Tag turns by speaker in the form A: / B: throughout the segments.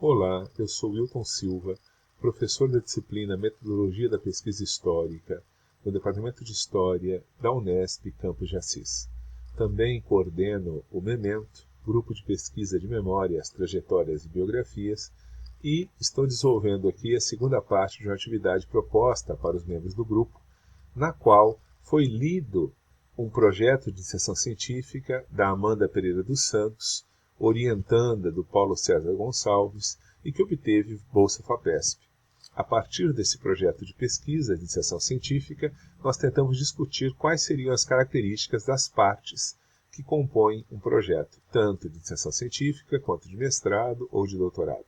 A: Olá, eu sou Wilton Silva, professor da disciplina Metodologia da Pesquisa Histórica, no Departamento de História da Unesp Campos de Assis. Também coordeno o Memento, Grupo de Pesquisa de Memórias, Trajetórias e Biografias, e estou desenvolvendo aqui a segunda parte de uma atividade proposta para os membros do grupo, na qual foi lido um projeto de iniciação científica da Amanda Pereira dos Santos, orientanda do Paulo César Gonçalves e que obteve Bolsa FAPESP. A partir desse projeto de pesquisa de iniciação científica, nós tentamos discutir quais seriam as características das partes que compõem um projeto, tanto de iniciação científica quanto de mestrado ou de doutorado.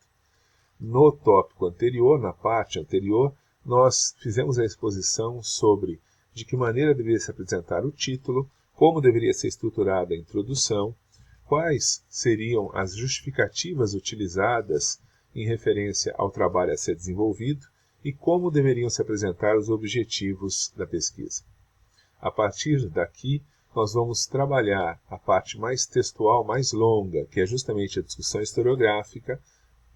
A: No tópico anterior, na parte anterior, nós fizemos a exposição sobre de que maneira deveria se apresentar o título, como deveria ser estruturada a introdução, quais seriam as justificativas utilizadas em referência ao trabalho a ser desenvolvido e como deveriam se apresentar os objetivos da pesquisa. A partir daqui, nós vamos trabalhar a parte mais textual, mais longa, que é justamente a discussão historiográfica,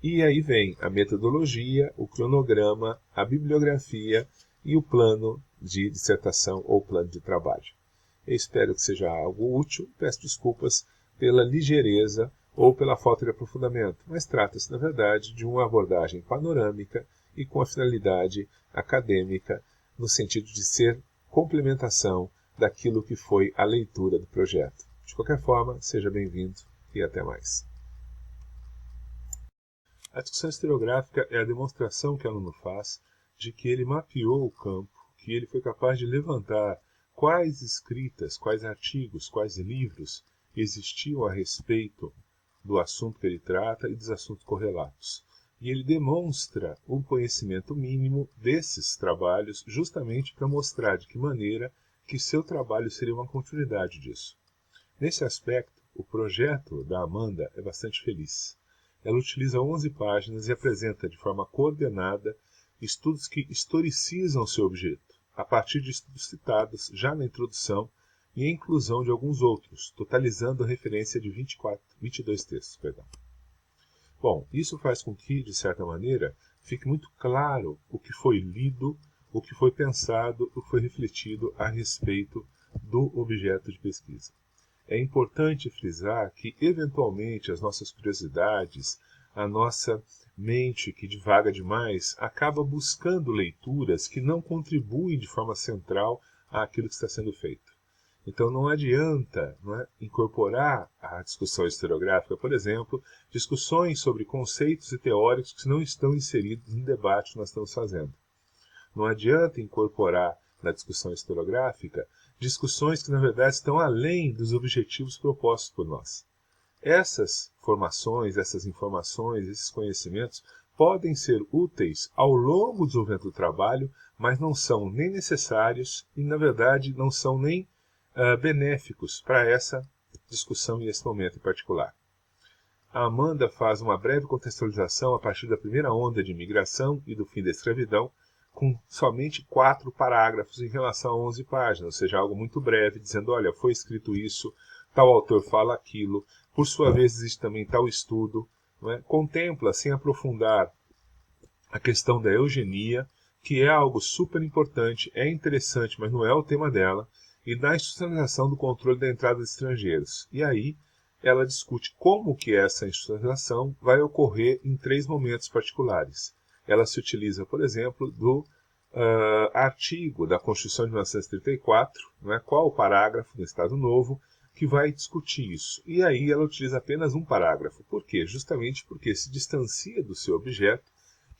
A: e aí vem a metodologia, o cronograma, a bibliografia e o plano de dissertação ou plano de trabalho. Eu espero que seja algo útil, peço desculpas pela ligeireza ou pela falta de aprofundamento, mas trata-se, na verdade, de uma abordagem panorâmica e com a finalidade acadêmica, no sentido de ser complementação daquilo que foi a leitura do projeto. De qualquer forma, seja bem-vindo e até mais. A discussão historiográfica é a demonstração que o aluno faz de que ele mapeou o campo, que ele foi capaz de levantar quais escritas, quais artigos, quais livros existiam a respeito do assunto que ele trata e dos assuntos correlatos. E ele demonstra um conhecimento mínimo desses trabalhos justamente para mostrar de que maneira que seu trabalho seria uma continuidade disso. Nesse aspecto, o projeto da Amanda é bastante feliz. Ela utiliza 11 páginas e apresenta de forma coordenada estudos que historicizam seu objeto, a partir de estudos citados já na introdução e a inclusão de alguns outros, totalizando a referência de 22 textos. Bom, isso faz com que, de certa maneira, fique muito claro o que foi lido, o que foi pensado, o que foi refletido a respeito do objeto de pesquisa. É importante frisar que, eventualmente, as nossas curiosidades, a nossa mente que divaga demais, acaba buscando leituras que não contribuem de forma central àquilo que está sendo feito. Então não adianta incorporar à discussão historiográfica, por exemplo, discussões sobre conceitos e teóricos que não estão inseridos no debate que nós estamos fazendo. Não adianta incorporar na discussão historiográfica discussões que, na verdade, estão além dos objetivos propostos por nós. Essas formações, essas informações, esses conhecimentos podem ser úteis ao longo do desenvolvimento do trabalho, mas não são nem necessários e, na verdade, não são nem benéficos para essa discussão e esse momento em particular. A Amanda faz uma breve contextualização a partir da primeira onda de imigração e do fim da escravidão, com somente 4 parágrafos em relação a 11 páginas, ou seja, algo muito breve, dizendo, olha, foi escrito isso, tal autor fala aquilo, por sua vez existe também tal estudo, contempla, sem aprofundar, a questão da eugenia, que é algo super importante, é interessante, mas não é o tema dela, e da institucionalização do controle da entrada de estrangeiros. E aí ela discute como que essa institucionalização vai ocorrer em 3 momentos particulares. Ela se utiliza, por exemplo, do artigo da Constituição de 1934, qual o parágrafo do Estado Novo, que vai discutir isso. E aí ela utiliza apenas um parágrafo. Por quê? Justamente porque se distancia do seu objeto,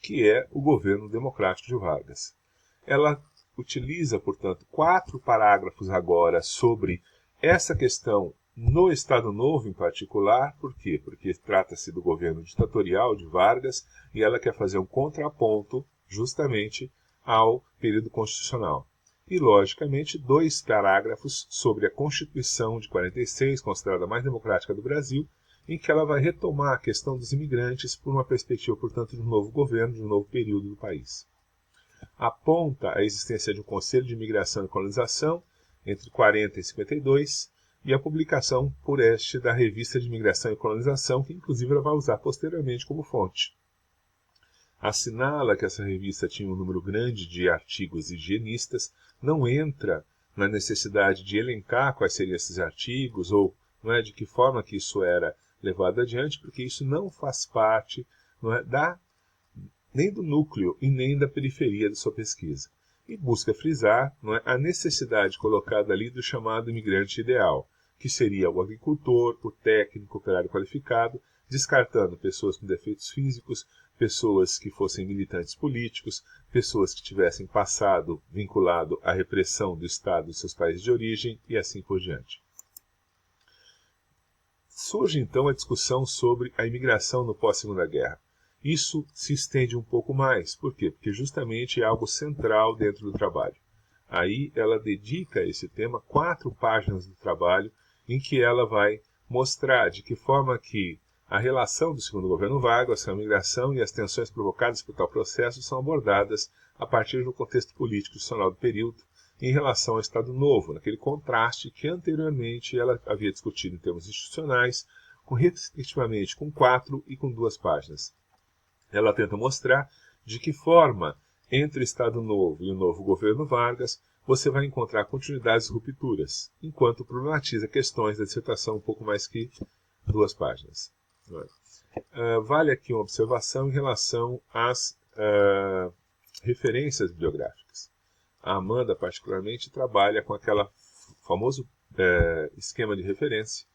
A: que é o governo democrático de Vargas. Ela utiliza, portanto, 4 parágrafos agora sobre essa questão no Estado Novo em particular. Por quê? Porque trata-se do governo ditatorial de Vargas e ela quer fazer um contraponto justamente ao período constitucional. E, logicamente, 2 parágrafos sobre a Constituição de 46, considerada a mais democrática do Brasil, em que ela vai retomar a questão dos imigrantes por uma perspectiva, portanto, de um novo governo, de um novo período do país. Aponta a existência de um Conselho de Imigração e Colonização entre 40 e 52 e a publicação por este da Revista de Imigração e Colonização, que inclusive ela vai usar posteriormente como fonte. assinala que essa revista tinha um número grande de artigos higienistas, não entra na necessidade de elencar quais seriam esses artigos ou não é, de que forma que isso era levado adiante, porque isso não faz parte não é, nem do núcleo e nem da periferia da sua pesquisa. E busca frisar não é, a necessidade colocada ali do chamado imigrante ideal, que seria o agricultor, o técnico, o operário qualificado, descartando pessoas com defeitos físicos, pessoas que fossem militantes políticos, pessoas que tivessem passado vinculado à repressão do Estado dos seus países de origem e assim por diante. Surge então a discussão sobre a imigração no pós-Segunda Guerra. Isso se estende um pouco mais. Por quê? Porque justamente é algo central dentro do trabalho. Aí ela dedica a esse tema 4 páginas do trabalho em que ela vai mostrar de que forma que a relação do segundo governo Vargas, a migração e as tensões provocadas por tal processo são abordadas a partir do contexto político institucional do período em relação ao Estado Novo, naquele contraste que anteriormente ela havia discutido em termos institucionais, respectivamente com 4 e com 2 páginas. Ela tenta mostrar de que forma, entre o Estado Novo e o novo governo Vargas, você vai encontrar continuidades e rupturas, enquanto problematiza questões da dissertação um pouco mais que 2 páginas. Vale aqui uma observação em relação às referências bibliográficas. A Amanda, particularmente, trabalha com aquele famoso esquema de referência,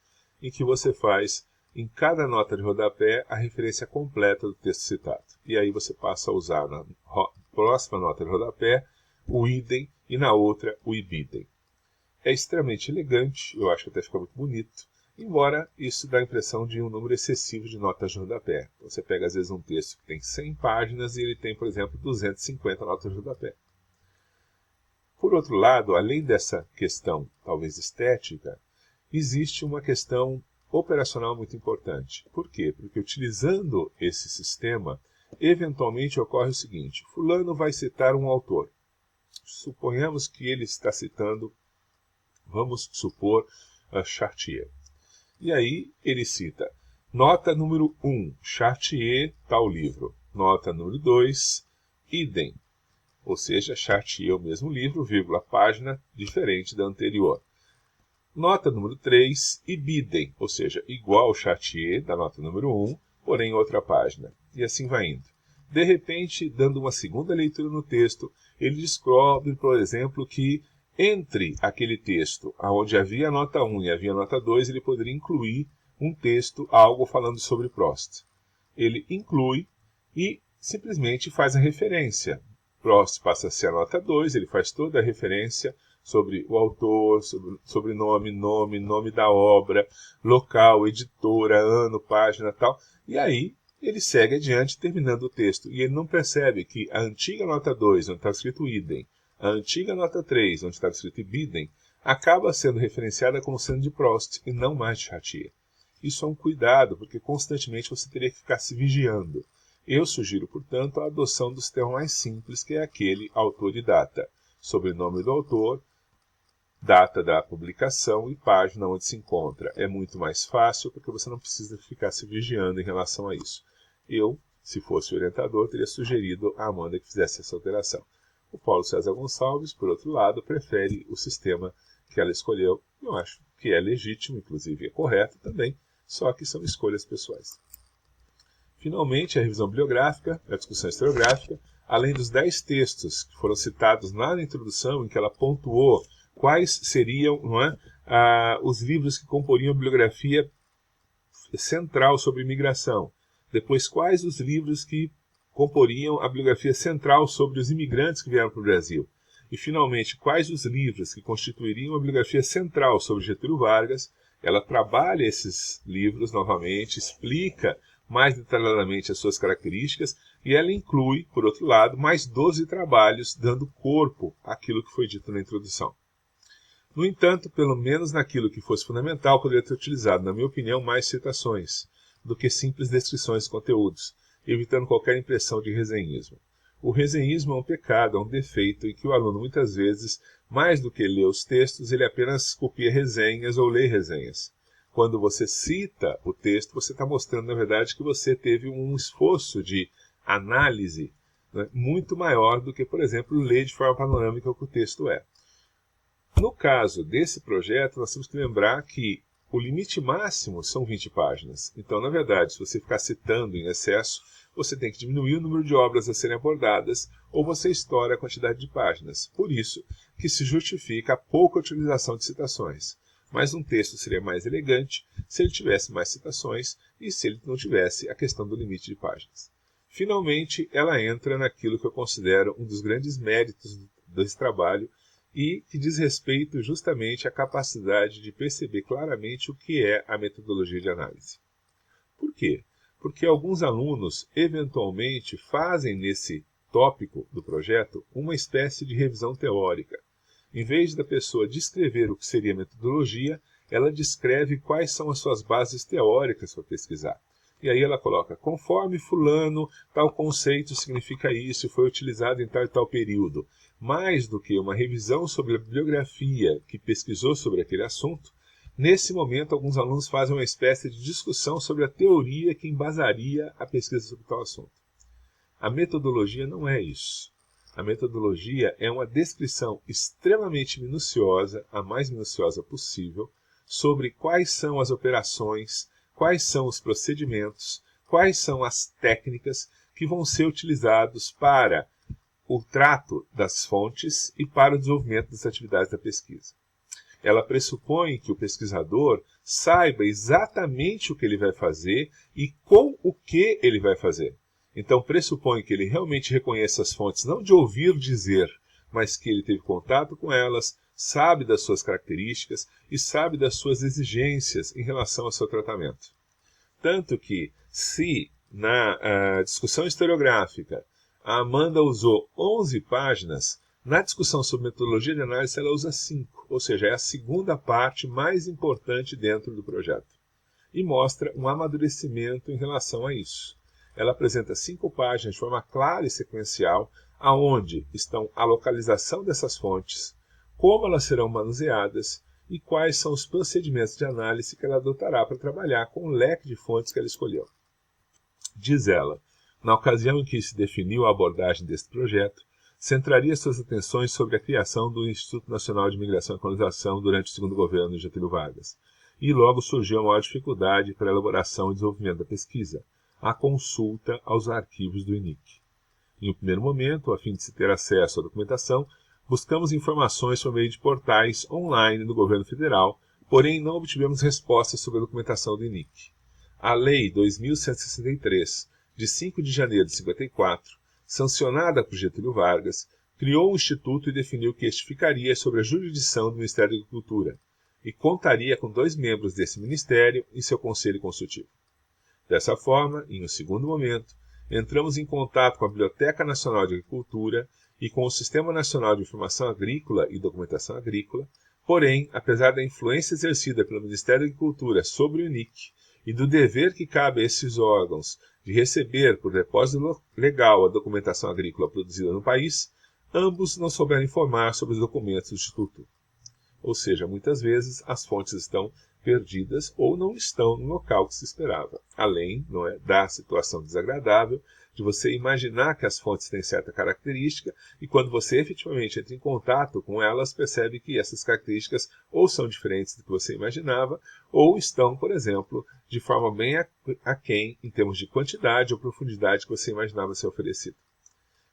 A: em que você faz, em cada nota de rodapé, a referência completa do texto citado. E aí você passa a usar na próxima nota de rodapé o idem e na outra o ibidem. É extremamente elegante, eu acho que até fica muito bonito, embora isso dá a impressão de um número excessivo de notas de rodapé. Você pega, às vezes, um texto que tem 100 páginas e ele tem, por exemplo, 250 notas de rodapé. Por outro lado, além dessa questão, talvez estética, existe uma questão operacional muito importante. Por quê? Porque utilizando esse sistema, eventualmente ocorre o seguinte: fulano vai citar um autor. Suponhamos que ele está citando, vamos supor, Chartier. E aí ele cita, nota número 1, Chartier, tal livro. Nota número 2, idem. Ou seja, Chartier é o mesmo livro, vírgula, página diferente da anterior. Nota número 3, ibidem, ou seja, igual Chartier, da nota número 1, porém outra página. E assim vai indo. De repente, dando uma segunda leitura no texto, ele descobre, por exemplo, que entre aquele texto onde havia a nota 1 e havia a nota 2, ele poderia incluir um texto, algo falando sobre Proust. Ele inclui e simplesmente faz a referência. Proust passa a ser a nota 2, ele faz toda a referência sobre o autor, sobrenome, nome da obra, local, editora, ano, página, tal. E aí ele segue adiante terminando o texto. E ele não percebe que a antiga nota 2, onde estava escrito idem, a antiga nota 3, onde estava escrito ibidem, acaba sendo referenciada como sendo de Proust e não mais de Chartier. Isso é um cuidado, porque constantemente você teria que ficar se vigiando. Eu sugiro, portanto, a adoção do sistema mais simples, que é aquele autor e data. Sobrenome do autor, data da publicação e página onde se encontra. É muito mais fácil, porque você não precisa ficar se vigiando em relação a isso. Eu, se fosse o orientador, teria sugerido a Amanda que fizesse essa alteração. O Paulo César Gonçalves, por outro lado, prefere o sistema que ela escolheu. Eu acho que é legítimo, inclusive é correto também, só que são escolhas pessoais. Finalmente, a revisão bibliográfica, a discussão historiográfica, além dos 10 textos que foram citados lá na introdução, em que ela pontuou quais seriam os livros que comporiam a bibliografia central sobre imigração. Depois, quais os livros que comporiam a bibliografia central sobre os imigrantes que vieram para o Brasil. E, finalmente, quais os livros que constituiriam a bibliografia central sobre Getúlio Vargas. Ela trabalha esses livros novamente, explica mais detalhadamente as suas características, e ela inclui, por outro lado, mais 12 trabalhos dando corpo àquilo que foi dito na introdução. No entanto, pelo menos naquilo que fosse fundamental, poderia ter utilizado, na minha opinião, mais citações do que simples descrições de conteúdos, evitando qualquer impressão de resenhismo. O resenhismo é um pecado, é um defeito em que o aluno muitas vezes, mais do que ler os textos, ele apenas copia resenhas ou lê resenhas. Quando você cita o texto, você está mostrando, na verdade, que você teve um esforço de análise, né, muito maior do que, por exemplo, ler de forma panorâmica o que o texto é. No caso desse projeto, nós temos que lembrar que o limite máximo são 20 páginas. Então, na verdade, se você ficar citando em excesso, você tem que diminuir o número de obras a serem abordadas ou você estoura a quantidade de páginas. Por isso que se justifica a pouca utilização de citações. Mas um texto seria mais elegante se ele tivesse mais citações e se ele não tivesse a questão do limite de páginas. Finalmente, ela entra naquilo que eu considero um dos grandes méritos desse trabalho, e que diz respeito justamente à capacidade de perceber claramente o que é a metodologia de análise. Por quê? Porque alguns alunos, eventualmente, fazem nesse tópico do projeto uma espécie de revisão teórica. Em vez da pessoa descrever o que seria metodologia, ela descreve quais são as suas bases teóricas para pesquisar. E aí ela coloca, conforme fulano, tal conceito significa isso, foi utilizado em tal e tal período. Mais do que uma revisão sobre a bibliografia que pesquisou sobre aquele assunto, nesse momento alguns alunos fazem uma espécie de discussão sobre a teoria que embasaria a pesquisa sobre tal assunto. A metodologia não é isso. A metodologia é uma descrição extremamente minuciosa, a mais minuciosa possível, sobre quais são as operações, quais são os procedimentos, quais são as técnicas que vão ser utilizados para o trato das fontes e para o desenvolvimento das atividades da pesquisa. Ela pressupõe que o pesquisador saiba exatamente o que ele vai fazer e com o que ele vai fazer. Então pressupõe que ele realmente reconheça as fontes não de ouvir dizer, mas que ele teve contato com elas, sabe das suas características e sabe das suas exigências em relação ao seu tratamento. Tanto que, se na discussão historiográfica a Amanda usou 11 páginas, na discussão sobre metodologia de análise ela usa 5, ou seja, é a segunda parte mais importante dentro do projeto. E mostra um amadurecimento em relação a isso. Ela apresenta 5 páginas de forma clara e sequencial, aonde estão a localização dessas fontes, como elas serão manuseadas e quais são os procedimentos de análise que ela adotará para trabalhar com o leque de fontes que ela escolheu. Diz ela, na ocasião em que se definiu a abordagem deste projeto, centraria suas atenções sobre a criação do Instituto Nacional de Migração e Colonização durante o segundo governo de Getúlio Vargas. E logo surgiu a maior dificuldade para a elaboração e desenvolvimento da pesquisa, a consulta aos arquivos do INIC. Em um primeiro momento, a fim de se ter acesso à documentação, buscamos informações por meio de portais online do governo federal, porém não obtivemos respostas sobre a documentação do INIC. A Lei 2163, de 5 de janeiro de 54, sancionada por Getúlio Vargas, criou um instituto e definiu que este ficaria sob a jurisdição do Ministério da Agricultura e contaria com 2 membros desse ministério em seu conselho consultivo. Dessa forma, em um segundo momento, entramos em contato com a Biblioteca Nacional de Agricultura e com o Sistema Nacional de Informação Agrícola e Documentação Agrícola, porém, apesar da influência exercida pelo Ministério da Agricultura sobre o INIC e do dever que cabe a esses órgãos de receber por depósito legal a documentação agrícola produzida no país, ambos não souberam informar sobre os documentos do Instituto. Ou seja, muitas vezes as fontes estão perdidas ou não estão no local que se esperava. Além, da situação desagradável de você imaginar que as fontes têm certa característica e quando você efetivamente entra em contato com elas, percebe que essas características ou são diferentes do que você imaginava ou estão, por exemplo, de forma bem aquém em termos de quantidade ou profundidade que você imaginava ser oferecido.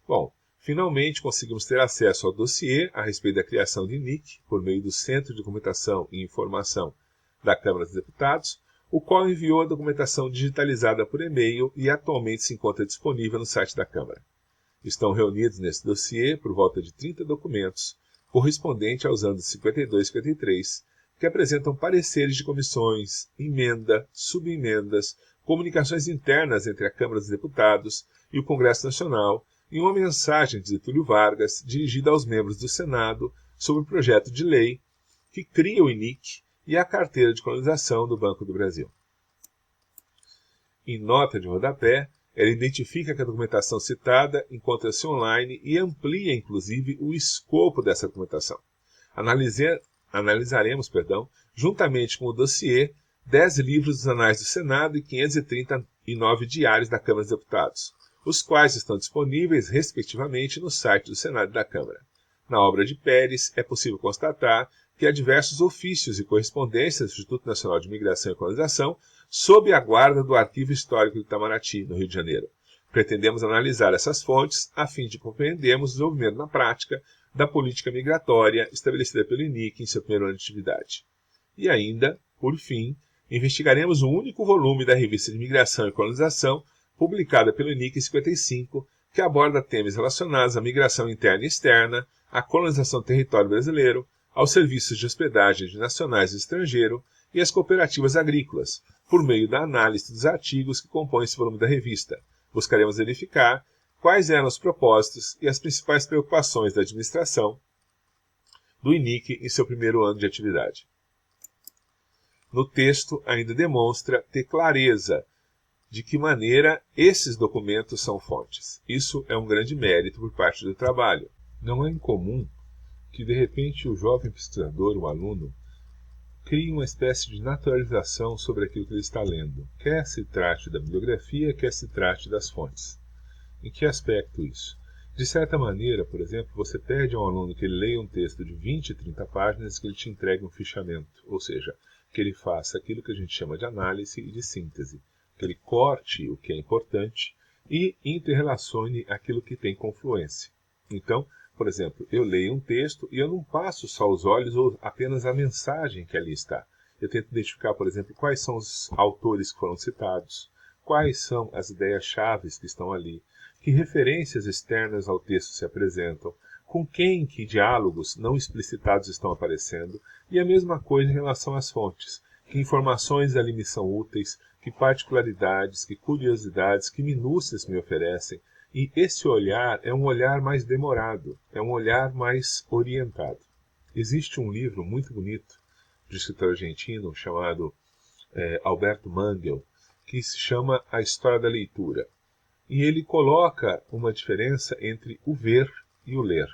A: Bom, finalmente conseguimos ter acesso ao dossiê a respeito da criação do INIC por meio do Centro de Documentação e Informação da Câmara dos Deputados, o qual enviou a documentação digitalizada por e-mail e atualmente se encontra disponível no site da Câmara. Estão reunidos nesse dossiê por volta de 30 documentos, correspondentes aos anos 52 e 53, que apresentam pareceres de comissões, emenda, subemendas, comunicações internas entre a Câmara dos Deputados e o Congresso Nacional e uma mensagem de Getúlio Vargas dirigida aos membros do Senado sobre o projeto de lei que cria o INIC e a carteira de colonização do Banco do Brasil. Em nota de rodapé, ela identifica que a documentação citada encontra-se online e amplia, inclusive, o escopo dessa documentação. Analisaremos, juntamente com o dossiê, 10 livros dos anais do Senado e 539 diários da Câmara dos Deputados, os quais estão disponíveis, respectivamente, no site do Senado e da Câmara. Na obra de Pérez, é possível constatar que há diversos ofícios e correspondências do Instituto Nacional de Migração e Colonização sob a guarda do Arquivo Histórico de Itamaraty, no Rio de Janeiro. Pretendemos analisar essas fontes a fim de compreendermos o desenvolvimento na prática da política migratória estabelecida pelo INIC em seu primeiro ano de atividade. E ainda, por fim, investigaremos o único volume da Revista de Migração e Colonização, publicada pelo INIC em 55, que aborda temas relacionados à migração interna e externa, à colonização do território brasileiro, aos serviços de hospedagem de nacionais e estrangeiro e às cooperativas agrícolas, por meio da análise dos artigos que compõem esse volume da revista. Buscaremos verificar quais eram os propósitos e as principais preocupações da administração do INIC em seu primeiro ano de atividade. No texto, ainda demonstra ter clareza de que maneira esses documentos são fontes. Isso é um grande mérito por parte do trabalho. Não é incomum que, de repente, o jovem pesquisador, o aluno, crie uma espécie de naturalização sobre aquilo que ele está lendo, quer se trate da bibliografia, quer se trate das fontes. Em que aspecto isso? De certa maneira, por exemplo, você pede a um aluno que ele leia um texto de 20, 30 páginas, que ele te entregue um fichamento, ou seja, que ele faça aquilo que a gente chama de análise e de síntese, que ele corte o que é importante e interrelacione aquilo que tem confluência. Então, por exemplo, eu leio um texto e eu não passo só os olhos ou apenas a mensagem que ali está. Eu tento identificar, por exemplo, quais são os autores que foram citados, quais são as ideias-chave que estão ali, que referências externas ao texto se apresentam, com quem que diálogos não explicitados estão aparecendo, e a mesma coisa em relação às fontes, que informações ali me são úteis, que particularidades, que curiosidades, que minúcias me oferecem. E esse olhar é um olhar mais demorado, é um olhar mais orientado. Existe um livro muito bonito de um escritor argentino chamado Alberto Mangel, que se chama A História da Leitura. E ele coloca uma diferença entre o ver e o ler.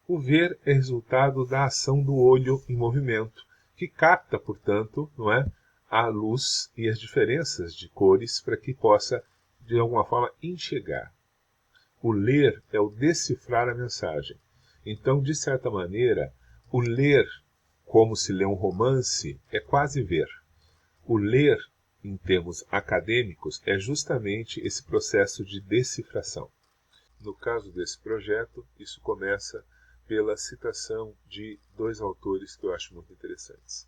A: O ver é resultado da ação do olho em movimento, que capta, portanto, não é, a luz e as diferenças de cores para que possa, de alguma forma, enxergar. O ler é o decifrar a mensagem. Então, de certa maneira, o ler, como se lê um romance, é quase ver. O ler, em termos acadêmicos, é justamente esse processo de decifração. No caso desse projeto, isso começa pela citação de dois autores que eu acho muito interessantes.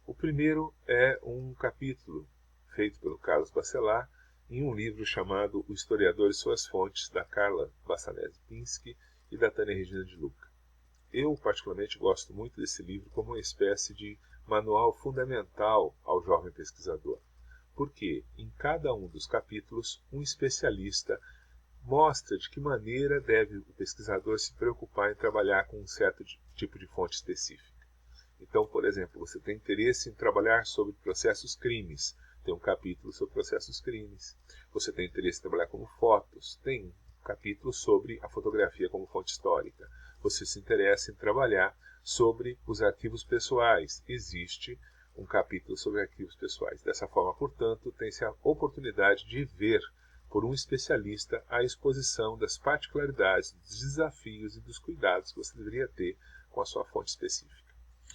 A: O primeiro é um capítulo feito pelo Carlos Bacelar em um livro chamado O Historiador e Suas Fontes, da Carla Bassanese Pinsky e da Tânia Regina de Luca. Eu, particularmente, gosto muito desse livro como uma espécie de manual fundamental ao jovem pesquisador, porque em cada um dos capítulos um especialista mostra de que maneira deve o pesquisador se preocupar em trabalhar com um certo tipo de fonte específica. Então, por exemplo, você tem interesse em trabalhar sobre processos crimes, tem um capítulo sobre processos crimes. Você tem interesse em trabalhar como fotos, tem um capítulo sobre a fotografia como fonte histórica. Você se interessa em trabalhar sobre os arquivos pessoais, existe um capítulo sobre arquivos pessoais. Dessa forma, portanto, tem-se a oportunidade de ver por um especialista a exposição das particularidades, dos desafios e dos cuidados que você deveria ter com a sua fonte específica.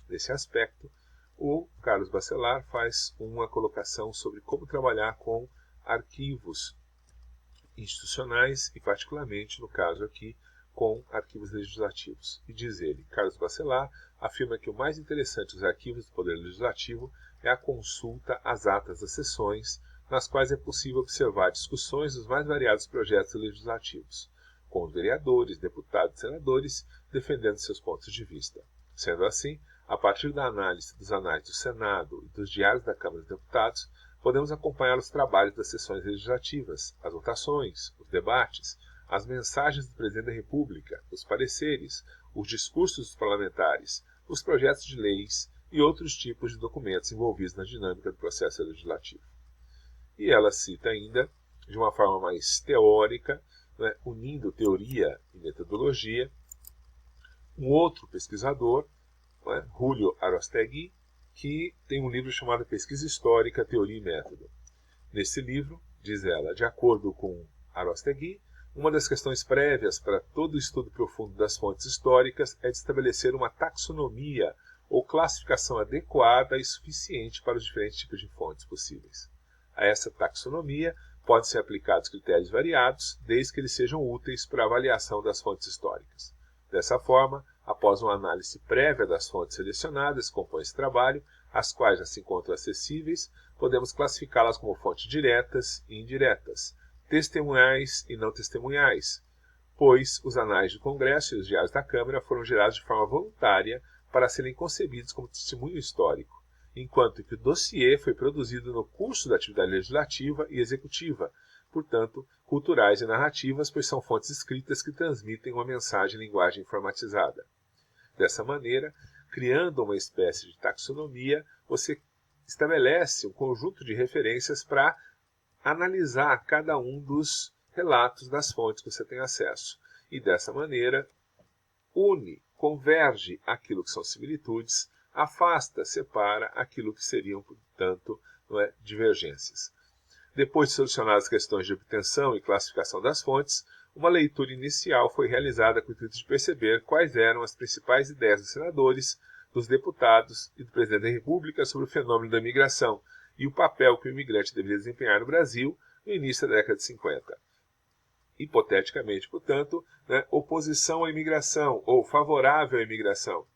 A: Nesse aspecto, o Carlos Bacelar faz uma colocação sobre como trabalhar com arquivos institucionais e, particularmente, no caso aqui, com arquivos legislativos. E diz ele, Carlos Bacelar afirma que o mais interessante dos arquivos do Poder Legislativo é a consulta às atas das sessões, nas quais é possível observar discussões dos mais variados projetos legislativos, com os vereadores, deputados e senadores defendendo seus pontos de vista. Sendo assim, a partir da análise dos anais do Senado e dos diários da Câmara dos Deputados, podemos acompanhar os trabalhos das sessões legislativas, as votações, os debates, as mensagens do Presidente da República, os pareceres, os discursos dos parlamentares, os projetos de leis e outros tipos de documentos envolvidos na dinâmica do processo legislativo. E ela cita ainda, de uma forma mais teórica, né, unindo teoria e metodologia, um outro pesquisador, Julio Arostegui, que tem um livro chamado Pesquisa Histórica, Teoria e Método. Nesse livro, diz ela, de acordo com Arostegui, uma das questões prévias para todo o estudo profundo das fontes históricas é de estabelecer uma taxonomia ou classificação adequada e suficiente para os diferentes tipos de fontes possíveis. A essa taxonomia podem ser aplicados critérios variados, desde que eles sejam úteis para a avaliação das fontes históricas. Dessa forma, após uma análise prévia das fontes selecionadas que compõem esse trabalho, as quais já se encontram acessíveis, podemos classificá-las como fontes diretas e indiretas, testemunhais e não testemunhais, pois os anais do Congresso e os diários da Câmara foram gerados de forma voluntária para serem concebidos como testemunho histórico, enquanto que o dossiê foi produzido no curso da atividade legislativa e executiva, portanto, culturais e narrativas, pois são fontes escritas que transmitem uma mensagem em linguagem informatizada. Dessa maneira, criando uma espécie de taxonomia, você estabelece um conjunto de referências para analisar cada um dos relatos das fontes que você tem acesso. E dessa maneira, converge aquilo que são similitudes, afasta, separa aquilo que seriam, portanto, divergências. Depois de solucionadas as questões de obtenção e classificação das fontes, uma leitura inicial foi realizada com o intuito de perceber quais eram as principais ideias dos senadores, dos deputados e do presidente da República sobre o fenômeno da imigração e o papel que o imigrante deveria desempenhar no Brasil no início da década de 50. Hipoteticamente, portanto, oposição à imigração ou favorável à imigração,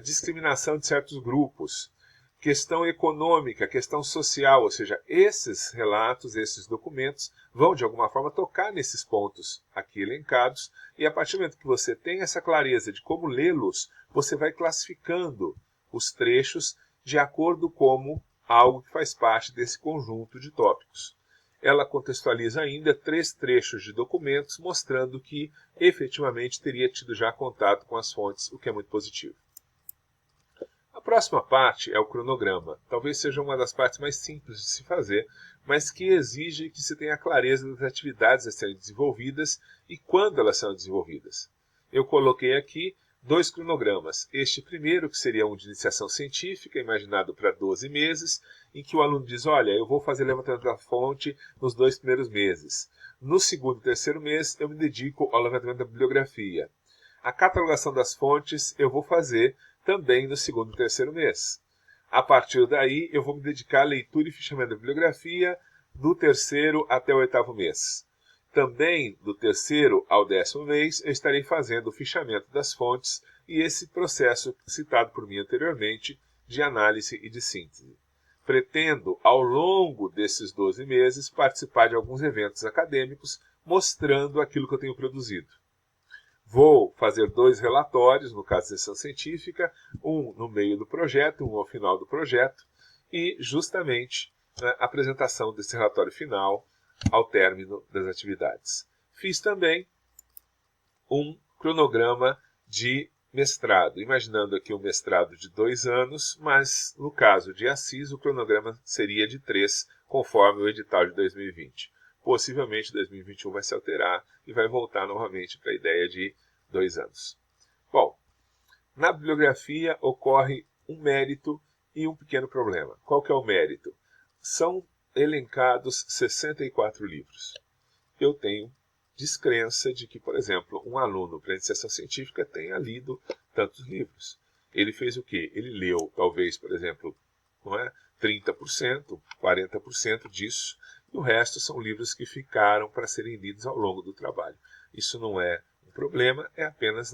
A: discriminação de certos grupos, questão econômica, questão social, ou seja, esses relatos, esses documentos vão de alguma forma tocar nesses pontos aqui elencados, e a partir do momento que você tem essa clareza de como lê-los, você vai classificando os trechos de acordo com algo que faz parte desse conjunto de tópicos. Ela contextualiza ainda 3 trechos de documentos mostrando que efetivamente teria tido já contato com as fontes, o que é muito positivo. A próxima parte é o cronograma. Talvez seja uma das partes mais simples de se fazer, mas que exige que se tenha clareza das atividades a serem desenvolvidas e quando elas são desenvolvidas. Eu coloquei aqui 2 cronogramas. Este primeiro, que seria um de iniciação científica, imaginado para 12 meses, em que o aluno diz, olha, eu vou fazer levantamento da fonte nos 2 primeiros meses. No segundo e terceiro mês, eu me dedico ao levantamento da bibliografia. A catalogação das fontes eu vou fazer também no segundo e terceiro mês. A partir daí, eu vou me dedicar à leitura e fichamento da bibliografia do terceiro até o 8º mês. Também, do terceiro ao 10º mês, eu estarei fazendo o fichamento das fontes e esse processo citado por mim anteriormente de análise e de síntese. Pretendo, ao longo desses 12 meses, participar de alguns eventos acadêmicos mostrando aquilo que eu tenho produzido. Vou fazer 2 relatórios, no caso de sessão científica, um no meio do projeto, um ao final do projeto, e justamente a apresentação desse relatório final ao término das atividades. Fiz também um cronograma de mestrado, imaginando aqui um mestrado de 2 anos, mas no caso de Assis o cronograma seria de 3, conforme o edital de 2020. Possivelmente 2021 vai se alterar e vai voltar novamente para a ideia de 2 anos. Bom, na bibliografia ocorre um mérito e um pequeno problema. Qual que é o mérito? São elencados 64 livros. Eu tenho descrença de que, por exemplo, um aluno para iniciação científica tenha lido tantos livros. Ele fez o quê? Ele leu, talvez, por exemplo, 30%, 40% disso, e o resto são livros que ficaram para serem lidos ao longo do trabalho. Isso não é um problema, é apenas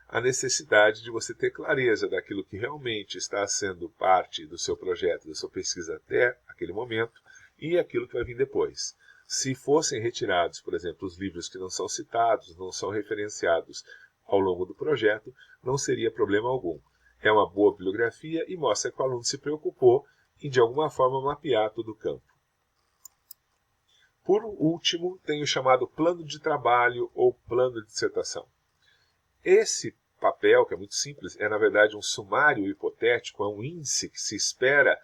A: a necessidade de você ter clareza daquilo que realmente está sendo parte do seu projeto, da sua pesquisa até aquele momento, e aquilo que vai vir depois. Se fossem retirados, por exemplo, os livros que não são citados, não são referenciados ao longo do projeto, não seria problema algum. É uma boa bibliografia e mostra que o aluno se preocupou em, de alguma forma, mapear todo o campo. Por último, tem o chamado plano de trabalho ou plano de dissertação. Esse papel, que é muito simples, é na verdade um sumário hipotético, é um índice que se espera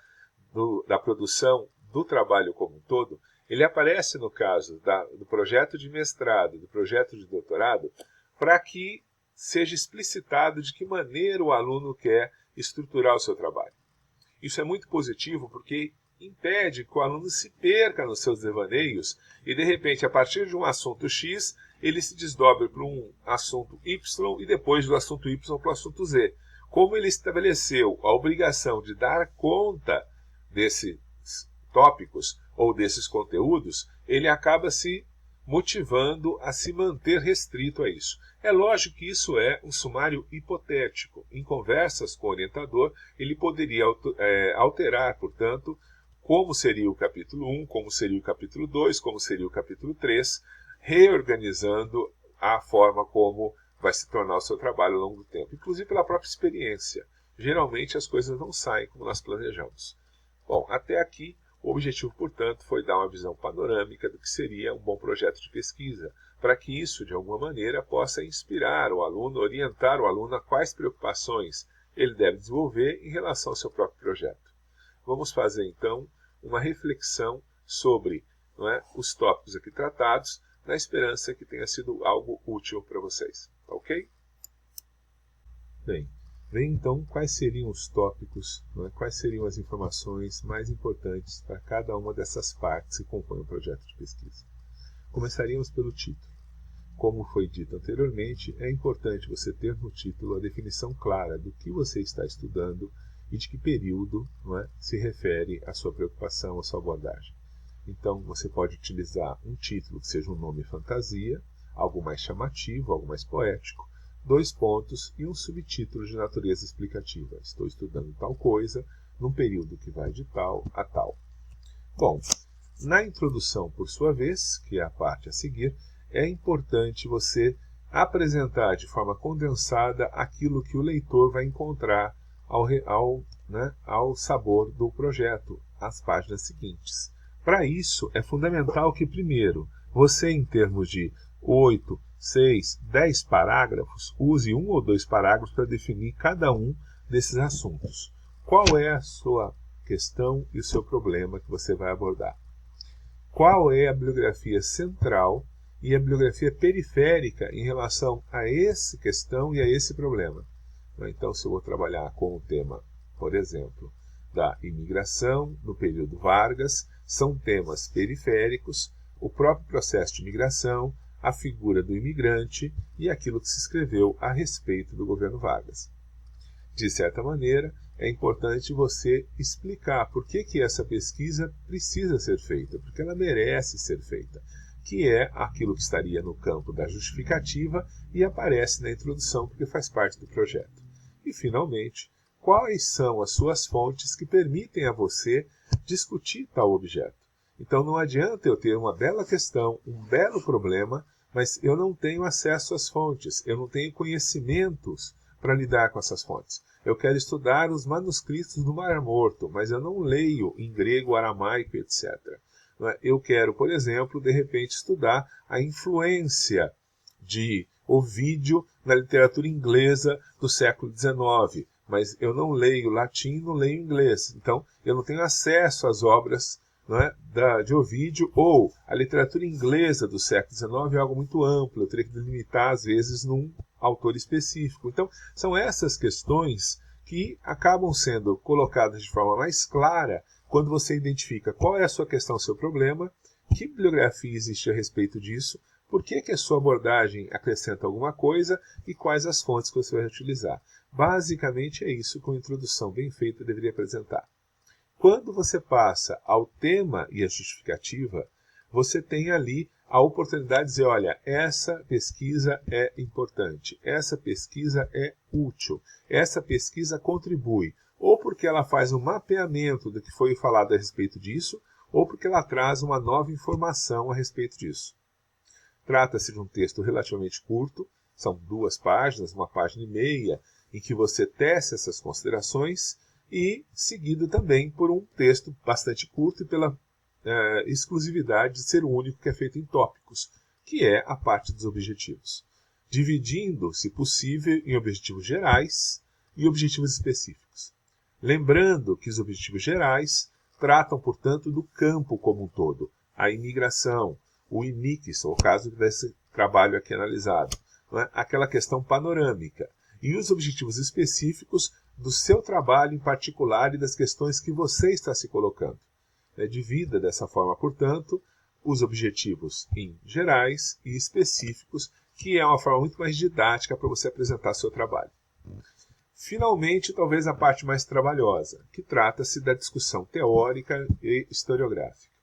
A: da produção do trabalho como um todo. Ele aparece no caso do projeto de mestrado, do projeto de doutorado, para que seja explicitado de que maneira o aluno quer estruturar o seu trabalho. Isso é muito positivo porque impede que o aluno se perca nos seus devaneios e, de repente, a partir de um assunto X, ele se desdobre para um assunto Y e depois do assunto Y para o assunto Z. Como ele estabeleceu a obrigação de dar conta desses tópicos ou desses conteúdos, ele acaba se motivando a se manter restrito a isso. É lógico que isso é um sumário hipotético. Em conversas com o orientador, ele poderia alterar, portanto, como seria o capítulo 1, como seria o capítulo 2, como seria o capítulo 3, reorganizando a forma como vai se tornar o seu trabalho ao longo do tempo, inclusive pela própria experiência. Geralmente as coisas não saem como nós planejamos. Bom, até aqui o objetivo, portanto, foi dar uma visão panorâmica do que seria um bom projeto de pesquisa, para que isso, de alguma maneira, possa inspirar o aluno, orientar o aluno a quais preocupações ele deve desenvolver em relação ao seu próprio projeto. Vamos fazer, então, uma reflexão sobre os tópicos aqui tratados, na esperança que tenha sido algo útil para vocês. Ok? Bem, então quais seriam os tópicos, quais seriam as informações mais importantes para cada uma dessas partes que compõem o projeto de pesquisa. Começaríamos pelo título. Como foi dito anteriormente, é importante você ter no título a definição clara do que você está estudando e de que período se refere a sua preocupação, a sua abordagem. Então, você pode utilizar um título que seja um nome fantasia, algo mais chamativo, algo mais poético, 2 pontos e um subtítulo de natureza explicativa. Estou estudando tal coisa, num período que vai de tal a tal. Bom, na introdução, por sua vez, que é a parte a seguir, é importante você apresentar de forma condensada aquilo que o leitor vai encontrar ao sabor do projeto, as páginas seguintes. Para isso, é fundamental que, primeiro, você, em termos de 8, 6, 10 parágrafos, use 1 ou 2 parágrafos para definir cada um desses assuntos. Qual é a sua questão e o seu problema que você vai abordar? Qual é a bibliografia central e a bibliografia periférica em relação a essa questão e a esse problema? Então, se eu vou trabalhar com o tema, por exemplo, da imigração no período Vargas, são temas periféricos, o próprio processo de imigração, a figura do imigrante e aquilo que se escreveu a respeito do governo Vargas. De certa maneira, é importante você explicar por que essa pesquisa precisa ser feita, porque ela merece ser feita, que é aquilo que estaria no campo da justificativa e aparece na introdução porque faz parte do projeto. E, finalmente, quais são as suas fontes que permitem a você discutir tal objeto? Então não adianta eu ter uma bela questão, um belo problema, mas eu não tenho acesso às fontes, eu não tenho conhecimentos para lidar com essas fontes. Eu quero estudar os manuscritos do Mar Morto, mas eu não leio em grego, aramaico, etc. Eu quero, por exemplo, de repente estudar a influência de Ovídio na literatura inglesa do século XIX, mas eu não leio latim, não leio inglês. Então, eu não tenho acesso às obras de Ovídio, ou a literatura inglesa do século XIX é algo muito amplo, eu teria que delimitar, às vezes, num autor específico. Então, são essas questões que acabam sendo colocadas de forma mais clara quando você identifica qual é a sua questão, o seu problema, que bibliografia existe a respeito disso, por que a sua abordagem acrescenta alguma coisa e quais as fontes que você vai utilizar. Basicamente é isso que uma introdução bem feita deveria apresentar. Quando você passa ao tema e à justificativa, você tem ali a oportunidade de dizer, olha, essa pesquisa é importante, essa pesquisa é útil, essa pesquisa contribui, ou porque ela faz um mapeamento do que foi falado a respeito disso, ou porque ela traz uma nova informação a respeito disso. Trata-se de um texto relativamente curto, são 2 páginas, 1,5 páginas, em que você tece essas considerações, e seguido também por um texto bastante curto e pela exclusividade de ser o único que é feito em tópicos, que é a parte dos objetivos, dividindo, se possível, em objetivos gerais e objetivos específicos. Lembrando que os objetivos gerais tratam, portanto, do campo como um todo, a imigração, o IMIX, o caso desse trabalho aqui analisado, aquela questão panorâmica, e os objetivos específicos do seu trabalho em particular e das questões que você está se colocando. Divida dessa forma, portanto, os objetivos em gerais e específicos, que é uma forma muito mais didática para você apresentar seu trabalho. Finalmente, talvez a parte mais trabalhosa, que trata-se da discussão teórica e historiográfica.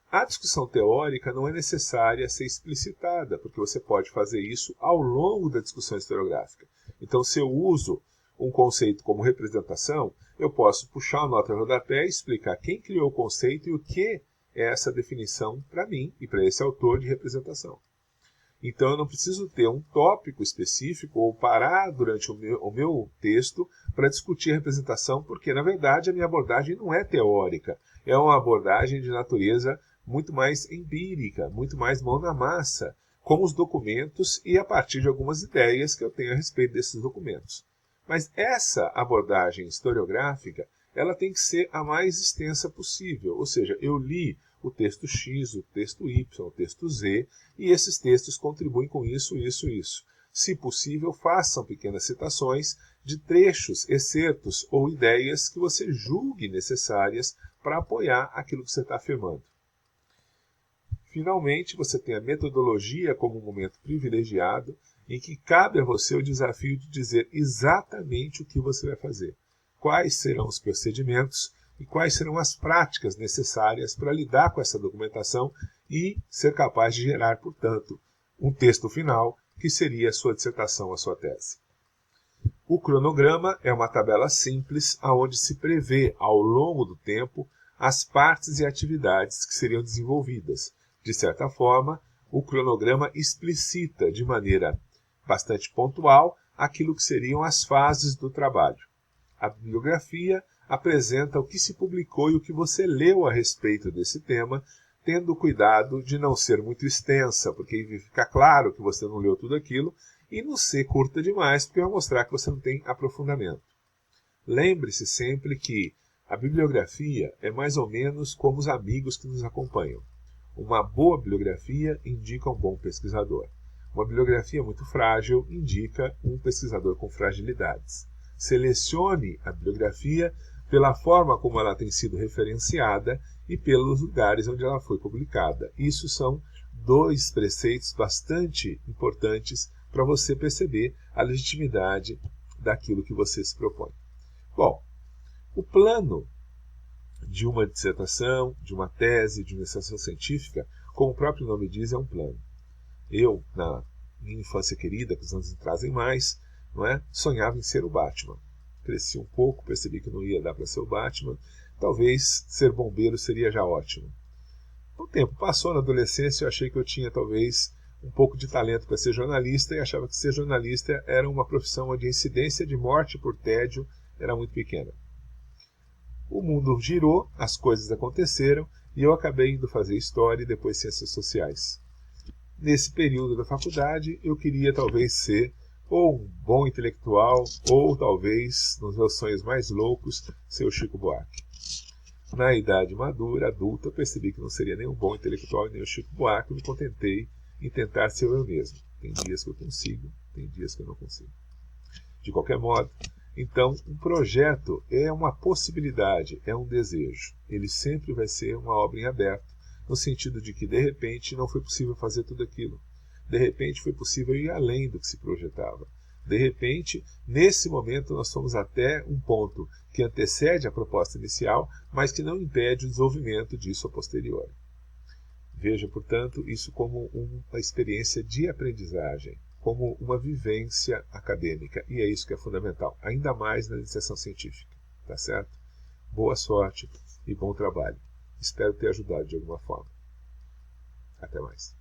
A: A discussão teórica não é necessária ser explicitada, porque você pode fazer isso ao longo da discussão historiográfica. Então, se eu uso um conceito como representação, eu posso puxar uma nota de rodapé e explicar quem criou o conceito e o que é essa definição para mim e para esse autor de representação. Então, eu não preciso ter um tópico específico ou parar durante o meu texto para discutir a representação, porque, na verdade, a minha abordagem não é teórica. É uma abordagem de natureza muito mais empírica, muito mais mão na massa, com os documentos e a partir de algumas ideias que eu tenho a respeito desses documentos. Mas essa abordagem historiográfica, ela tem que ser a mais extensa possível. Ou seja, eu li o texto X, o texto Y, o texto Z, e esses textos contribuem com isso, isso, isso. Se possível, façam pequenas citações de trechos, excertos ou ideias que você julgue necessárias para apoiar aquilo que você está afirmando. Finalmente, você tem a metodologia como um momento privilegiado em que cabe a você o desafio de dizer exatamente o que você vai fazer, quais serão os procedimentos e quais serão as práticas necessárias para lidar com essa documentação e ser capaz de gerar, portanto, um texto final que seria a sua dissertação, a sua tese. O cronograma é uma tabela simples onde se prevê, ao longo do tempo, as partes e atividades que seriam desenvolvidas. De certa forma, o cronograma explicita de maneira bastante pontual aquilo que seriam as fases do trabalho. A bibliografia apresenta o que se publicou e o que você leu a respeito desse tema, tendo cuidado de não ser muito extensa, porque fica claro que você não leu tudo aquilo, e não ser curta demais, porque vai mostrar que você não tem aprofundamento. Lembre-se sempre que a bibliografia é mais ou menos como os amigos que nos acompanham. Uma boa bibliografia indica um bom pesquisador. Uma bibliografia muito frágil indica um pesquisador com fragilidades. Selecione a bibliografia pela forma como ela tem sido referenciada e pelos lugares onde ela foi publicada. Isso são dois preceitos bastante importantes para você perceber a legitimidade daquilo que você se propõe. Bom, o plano de uma dissertação, de uma tese, de uma iniciação científica, como o próprio nome diz, é um plano. Eu, na minha infância querida, que os anos trazem mais, sonhava em ser o Batman. Cresci um pouco, percebi que não ia dar para ser o Batman. Talvez ser bombeiro seria já ótimo. O tempo passou, na adolescência eu achei que eu tinha talvez um pouco de talento para ser jornalista e achava que ser jornalista era uma profissão onde a incidência de morte por tédio era muito pequena. O mundo girou, as coisas aconteceram e eu acabei indo fazer História e depois Ciências Sociais. Nesse período da faculdade eu queria talvez ser ou um bom intelectual ou talvez, nos meus sonhos mais loucos, ser o Chico Buarque. Na idade madura, adulta, percebi que não seria nem um bom intelectual e nem o Chico Buarque, me contentei em tentar ser eu mesmo. Tem dias que eu consigo, tem dias que eu não consigo. De qualquer modo, então, um projeto é uma possibilidade, é um desejo. Ele sempre vai ser uma obra em aberto, no sentido de que, de repente, não foi possível fazer tudo aquilo. De repente, foi possível ir além do que se projetava. De repente, nesse momento, nós fomos até um ponto que antecede a proposta inicial, mas que não impede o desenvolvimento disso a posteriori. Veja, portanto, isso como uma experiência de aprendizagem, como uma vivência acadêmica, e é isso que é fundamental, ainda mais na iniciação científica, tá certo? Boa sorte e bom trabalho. Espero ter ajudado de alguma forma. Até mais.